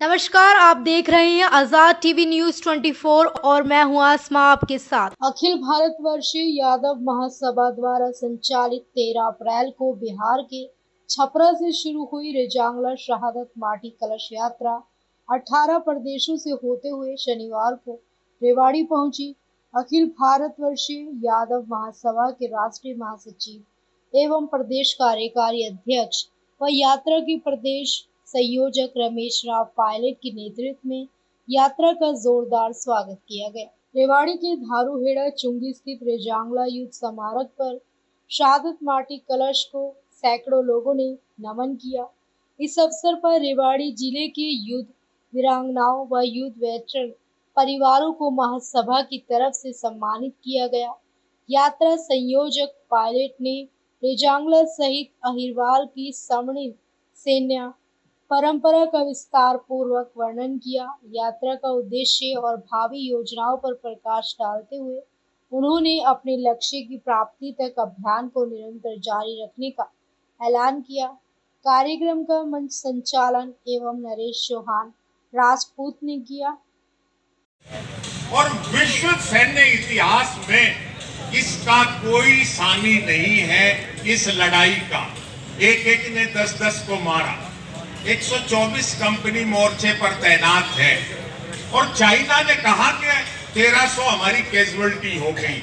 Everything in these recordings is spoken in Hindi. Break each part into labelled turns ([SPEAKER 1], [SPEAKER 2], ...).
[SPEAKER 1] नमस्कार, आप देख रहे हैं आजाद टीवी न्यूज 24 और मैं हूं आसमा आपके साथ। अखिल भारतवर्षीय यादव महासभा द्वारा संचालित 13 अप्रैल को बिहार के छपरा से शुरू हुई रेजांगला शहादत माटी कलश यात्रा 18 प्रदेशों से होते हुए शनिवार को रेवाड़ी पहुंची। अखिल भारतवर्षीय यादव महासभा के राष्ट्रीय महासचिव एवं प्रदेश कार्यकारी अध्यक्ष व यात्रा के प्रदेश संयोजक रमेश राव पायलट के नेतृत्व में यात्रा का जोरदार स्वागत किया गया। रेवाड़ी के धारूहेड़ा चुंगी स्थित रेजांगला युद्ध स्मारक पर शहादत माटी कलश को सैकड़ों लोगों ने नमन किया। इस अवसर पर रेवाड़ी जिले के युद्ध वीरांगनाओं व युद्ध वेटरन परिवारों को महासभा की तरफ से सम्मानित किया गया। यात्रा संयोजक पायलट ने रेजांगला सहित अहिरवाल की स्वर्णिम सैन्य परंपरा का विस्तार पूर्वक वर्णन किया। यात्रा का उद्देश्य और भावी योजनाओं पर प्रकाश डालते हुए उन्होंने अपने लक्ष्य की प्राप्ति तक अभियान को निरंतर जारी रखने का ऐलान किया। कार्यक्रम का मंच संचालन एवं नरेश चौहान राजपूत ने किया।
[SPEAKER 2] और विश्व सैन्य इतिहास में इसका कोई सानी नहीं है। इस लड़ाई का एक ने 10-10 को मारा। 124 कंपनी मोर्चे पर तैनात है और चाइना ने कहा कि 1300 हमारी कैजुअलिटी हो गई।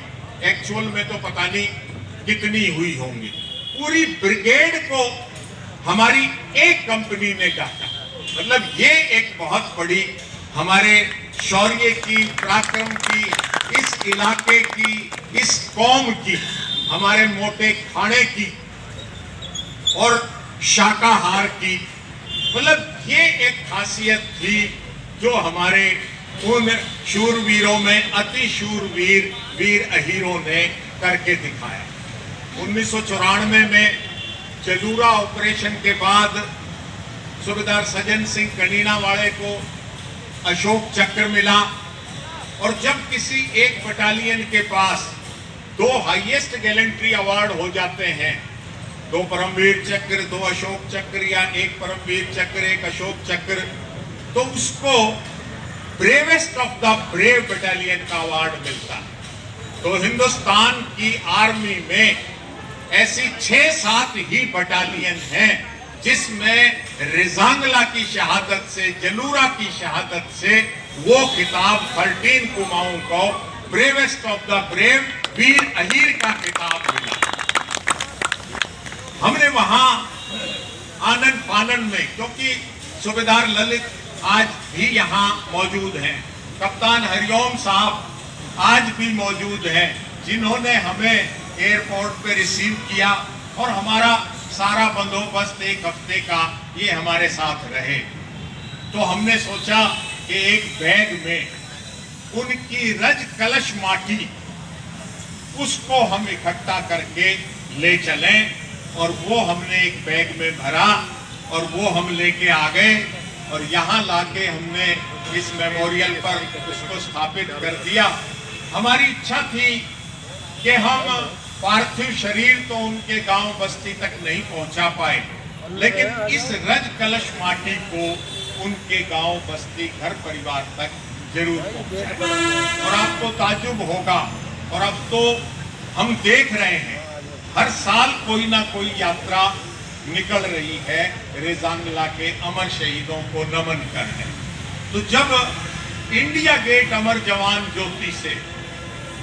[SPEAKER 2] एक्चुअल में तो पता नहीं कितनी हुई होंगी। पूरी ब्रिगेड को हमारी एक कंपनी ने काटा। मतलब ये एक बहुत बड़ी हमारे शौर्य की, पराक्रम की, इस इलाके की, इस कौम की, हमारे मोटे खाने की और शाकाहार की, मतलब ये एक खासियत थी जो हमारे उन शूरवीरों में अति शूरवीर वीर अहीरों ने करके दिखाया। 1994 में चलूरा ऑपरेशन के बाद सूबेदार सज्जन सिंह कनीनावाले को अशोक चक्र मिला और जब किसी एक बटालियन के पास 2 हाईएस्ट गैलेंट्री अवार्ड हो जाते हैं, 2 परमवीर चक्र, 2 अशोक चक्र या 1 परमवीर चक्र, 1 अशोक चक्र, तो उसको bravest of the brave battalion का अवार्ड मिलता है। तो हिंदुस्तान की आर्मी में ऐसी 6-7 ही बटालियन हैं जिसमें रेजांगला की शहादत से, जलूरा की शहादत से वो खिताब 13 कुमाऊं को ब्रेवेस्ट ऑफ द ब्रेव वीर अहीर का खिताब मिला। हमने वहां आनंद फानन में, क्योंकि सूबेदार ललित आज भी यहां मौजूद हैं, कप्तान हरिओम साहब आज भी मौजूद हैं, जिन्होंने हमें एयरपोर्ट पे रिसीव किया और हमारा सारा बंदोबस्त 1 हफ्ते का ये हमारे साथ रहे। तो हमने सोचा कि एक बैग में उनकी रज कलश माटी उसको हम इकट्ठा करके ले चलें, और वो हमने एक बैग में भरा और वो हम लेके आ गए और यहाँ लाके हमने इस मेमोरियल पर उसको स्थापित कर दिया। हमारी इच्छा थी कि हम पार्थिव शरीर तो उनके गांव बस्ती तक नहीं पहुंचा पाए, लेकिन इस रज कलश माटी को उनके गांव बस्ती घर परिवार तक जरूर पहुंचाए। और आपको ताज्जुब होगा, और अब तो हम देख रहे हैं हर साल कोई ना कोई यात्रा निकल रही है रेजांगला के अमर शहीदों को नमन करने। तो जब इंडिया गेट अमर जवान ज्योति से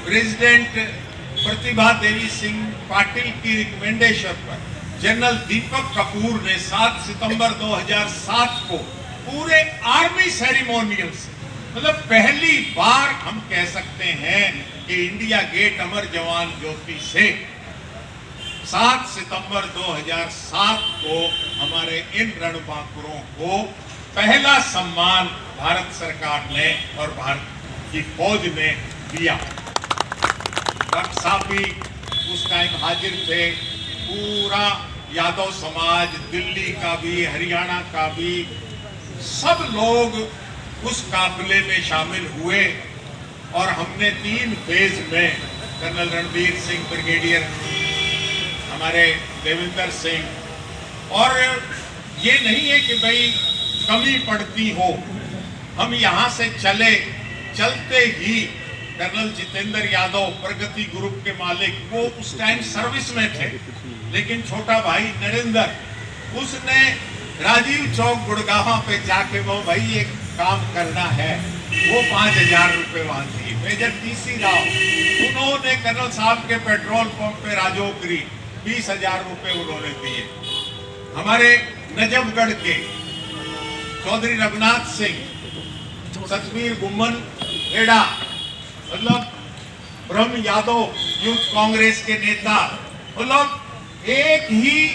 [SPEAKER 2] प्रेसिडेंट प्रतिभा देवी सिंह पाटिल की रिकमेंडेशन पर जनरल दीपक कपूर ने 7 सितंबर 2007 को पूरे आर्मी सेरेमोनियल से, मतलब पहली बार हम कह सकते हैं कि इंडिया गेट अमर जवान ज्योति से 7 सितंबर 2007 को हमारे इन रणबांकुरों को पहला सम्मान भारत सरकार ने और भारत की फौज ने दिया। डॉक्टर साहब भी उस टाइम हाजिर थे, पूरा यादव समाज, दिल्ली का भी, हरियाणा का भी, सब लोग उस काफिले में शामिल हुए और हमने 3 फेज में कर्नल रणबीर सिंह, ब्रिगेडियर हमारे देविंदर सिंह, और ये नहीं है कि भाई कमी पड़ती हो। हम यहाँ से चलते ही कर्नल जितेंद्र यादव, प्रगति ग्रुप के मालिक, वो उस टाइम सर्विस में थे, लेकिन छोटा भाई नरेंद्र, उसने राजीव चौक गुड़गावा पे जाके वो भाई एक काम करना है, वो 5,000 रुपए वहां दिए। मेजर टीसी राव, उन्होंने कर्नल साहब के पेट्रोल पंप पे राजोगरी 20,000 रुपए उन्होंने दिए। हमारे नजफगढ़ के चौधरी रघुनाथ सिंह, सतवीर गुम्मन हेड़ा, मतलब ब्रह्म यादव यूथ कांग्रेस के नेता, मतलब एक ही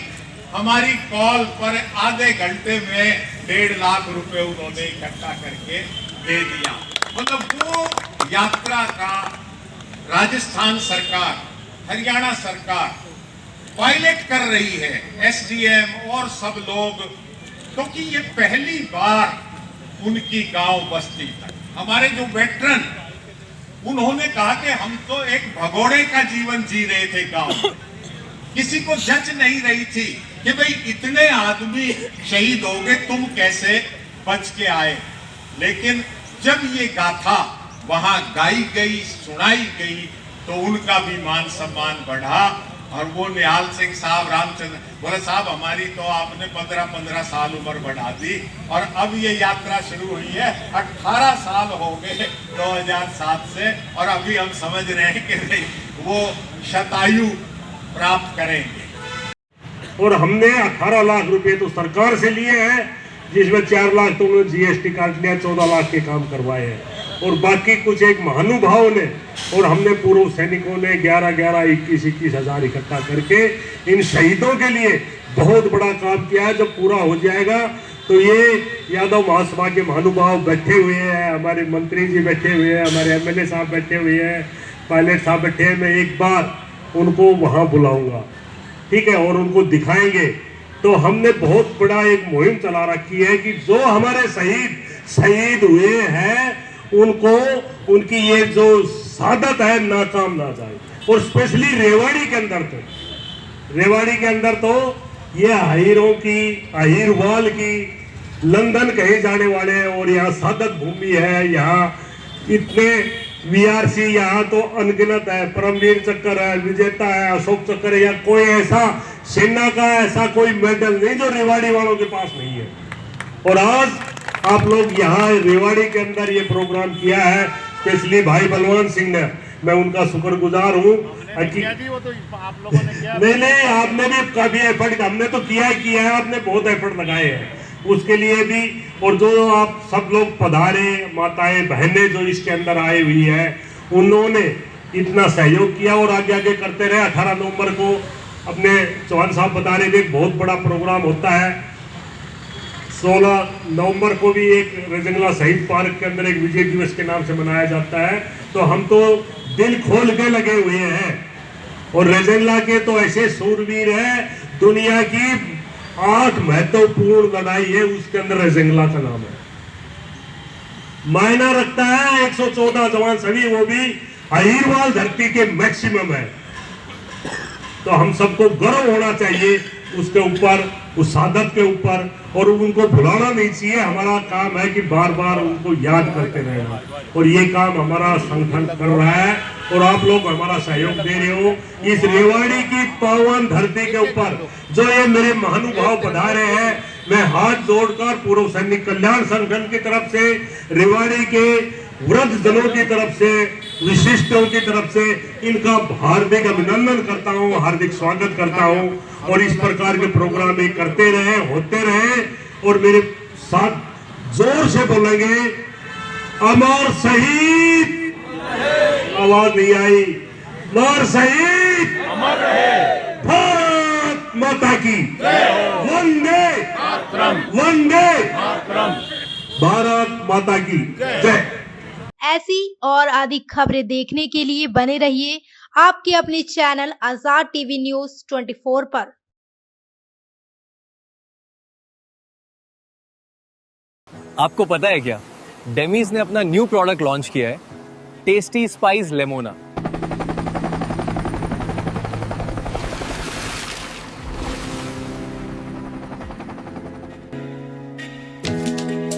[SPEAKER 2] हमारी कॉल पर आधे घंटे में 1.5 लाख रुपए उन्होंने इकट्ठा करके दे दिया। मतलब वो यात्रा का राजस्थान सरकार, हरियाणा सरकार पायलट कर रही है, एसडीएम और सब लोग, क्योंकि ये पहली बार उनकी गांव बस्ती तक। हमारे जो वेटरन, उन्होंने कहा कि हम तो एक भगोड़े का जीवन जी रहे थे गांव, किसी को जच नहीं रही थी कि भाई इतने आदमी शहीद हो गए, तुम कैसे बच के आए। लेकिन जब ये गाथा वहां गाई गई, सुनाई गई, तो उनका भी मान सम्मान बढ़ा। और वो निहाल सिंह साहब, रामचंद्र बोले, साहब हमारी तो आपने 15-15 साल उम्र बढ़ा दी, और अब ये यात्रा शुरू हुई है, 18 साल हो गए 2007 से, और अभी हम समझ रहे हैं कि वो शतायु प्राप्त करेंगे।
[SPEAKER 3] और हमने 18 लाख रुपए तो सरकार से लिए हैं, जिसमें 4 लाख तो उन्होंने जीएसटी काट लिया, 14 लाख के काम करवाए हैं, और बाकी कुछ एक महानुभाव ने और हमने पूर्व सैनिकों ने 11-11, 21-21 हजार इकट्ठा करके इन शहीदों के लिए बहुत बड़ा काम किया है। जब पूरा हो जाएगा तो ये यादव महासभा के महानुभाव बैठे हुए हैं, हमारे मंत्री जी बैठे हुए हैं, हमारे एमएलए साहब बैठे हुए हैं, पायलट साहब बैठे हैं, मैं एक बार उनको वहाँ बुलाऊंगा, ठीक है, और उनको दिखाएंगे। तो हमने बहुत बड़ा एक मुहिम चला रखी है कि जो हमारे शहीद हुए हैं उनको, उनकी ये जो सादत है नाकाम ना जाए। और स्पेशली रेवाड़ी के अंदर तो ये अहीरवाल की लंदन कहे जाने वाले हैं, और यहाँ सादत भूमि है, यहाँ इतने वीआरसी यहाँ तो अनगिनत है, परमवीर चक्र है, विजेता है, अशोक चक्र है, या कोई ऐसा सेना का ऐसा कोई मेडल नहीं जो रेवाड़ी वालों के पास नहीं है। और आज आप लोग यहाँ रेवाड़ी के अंदर ये प्रोग्राम किया है, स्पेशली भाई बलवान सिंह ने, मैं उनका शुक्रगुजार हूँ। नहीं, आपने भी काफी एफर्ट, हमने तो किया है, आपने बहुत एफर्ट लगाए हैं उसके लिए भी। और जो आप सब लोग पधारे, माताएं बहनें जो इसके अंदर आई हुई है, उन्होंने इतना सहयोग किया और आगे आगे करते रहे। 18 नवंबर को अपने चौहान साहब बता रहे थे, एक बहुत बड़ा प्रोग्राम होता है। 16 नवंबर को भी एक रजंगला शहीद पार्क के अंदर एक विजय दिवस के नाम से मनाया जाता है। तो हम तो दिल खोल के लगे हुए हैं, और रजंगला के तो ऐसे सूरवीर हैं, दुनिया की 8 महत्वपूर्ण लड़ाई है, उसके अंदर रजंगला का नाम है, मायना रखता है। 114 जवान सभी, वो भी अहीरवाल धरती के मैक्सिमम है। तो हम सबको गर्व होना चाहिए उसके ऊपर, उस सादत के ऊपर, और उनको भुलाना नहीं चाहिए। हमारा काम है कि बार बार उनको याद करते रहना, और ये काम हमारा संगठन कर रहा है, और आप लोग हमारा सहयोग दे रहे हो। इस रेवाड़ी की पावन धरती के ऊपर जो ये मेरे महानुभाव पधारे हैं, मैं हाथ जोड़कर पूर्व सैनिक कल्याण संगठन की तरफ से, रेवाड़ी के वृद्ध जनों की तरफ से, विशिष्टों की तरफ से इनका हार्दिक अभिनंदन करता हूँ, हार्दिक स्वागत करता हूँ। और इस प्रकार के प्रोग्राम ये करते रहे, होते रहे, और मेरे साथ जोर से बोलेंगे, अमर शहीद, आवाज नहीं आई, अमर शहीद, अमर रहे, भारत माता की वंदे वंदे, भारत माता की जय।
[SPEAKER 1] ऐसी और अधिक खबरें देखने के लिए बने रहिए आपके अपने चैनल आजाद टीवी न्यूज 24 पर।
[SPEAKER 4] आपको पता है क्या, डेमीज ने अपना न्यू प्रोडक्ट लॉन्च किया है, टेस्टी स्पाइस लेमोना।